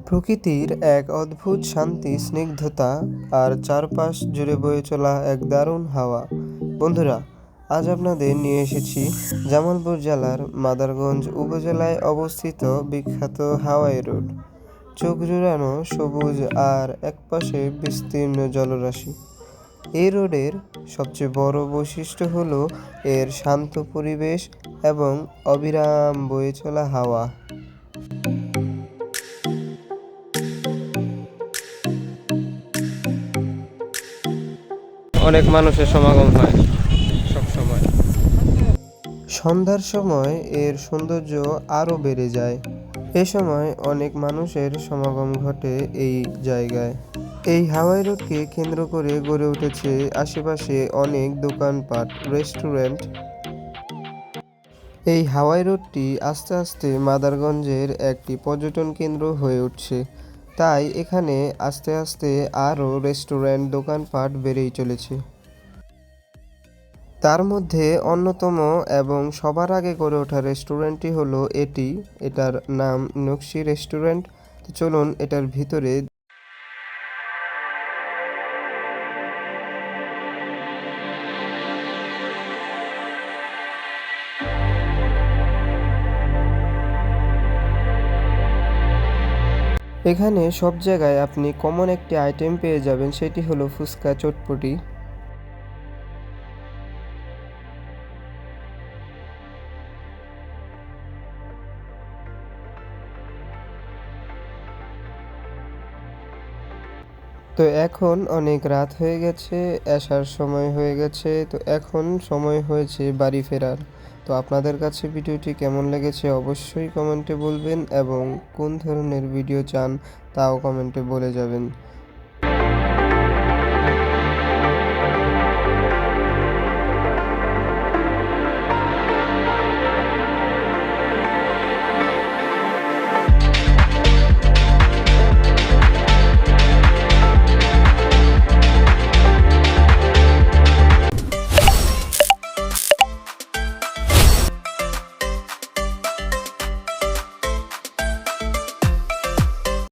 প্রকৃতির এক অদ্ভুত শান্তি, স্নিগ্ধতা আর চারপাশ জুড়ে বয়ে চলা এক দারুণ হাওয়া। বন্ধুরা, আজ আপনাদের নিয়ে এসেছি জামালপুর জেলার মাদারগঞ্জ উপজেলায় অবস্থিত বিখ্যাত হাওয়াই রোড। চোখ জুড়ানো সবুজ আর একপাশে বিস্তীর্ণ জলরাশি। এই রোডের সবচেয়ে বড় বৈশিষ্ট্য হলো এর শান্ত পরিবেশ এবং অবিরাম বয়ে চলা হাওয়া। অনেক মানুষের সমাগম হয় সব সময়। সন্ধ্যার সময় এর সৌন্দর্য আরও বেড়ে যায়। এ সময় অনেক মানুষের সমাগম ঘটে এই জায়গায়। এই হাওয়াই রোডকে কেন্দ্র করে গড়ে উঠেছে আশেপাশে অনেক দোকানপাট, রেস্টুরেন্ট। এই হাওয়াই রোডটি আস্তে আস্তে মাদারগঞ্জের একটি পর্যটন কেন্দ্র হয়ে উঠছে। তাই এখানে আস্তে আস্তে আরও রেস্টুরেন্ট, দোকানপাট বেড়েই চলেছে। তার মধ্যে অন্যতম এবং সবার আগে গড়ে ওঠা রেস্টুরেন্টটি হলো এটি। এটার নাম নকশি রেস্টুরেন্ট। তো চলুন এটার ভিতরে। এখানে সব জায়গায় আপনি কমন একটি আইটেম পেয়ে যাবেন, সেটি হলো ফুচকা, চটপটি। তো এখন অনেক রাত হয়ে গেছে, আসার সময় হয়ে গেছে। তো এখন সময় হয়েছে বাড়ি ফেরার। তো আপনাদের কাছে ভিডিওটি কেমন লেগেছে অবশ্যই কমেন্টে বলবেন এবং কোন ধরনের ভিডিও চান তাও কমেন্টে বলে যাবেন।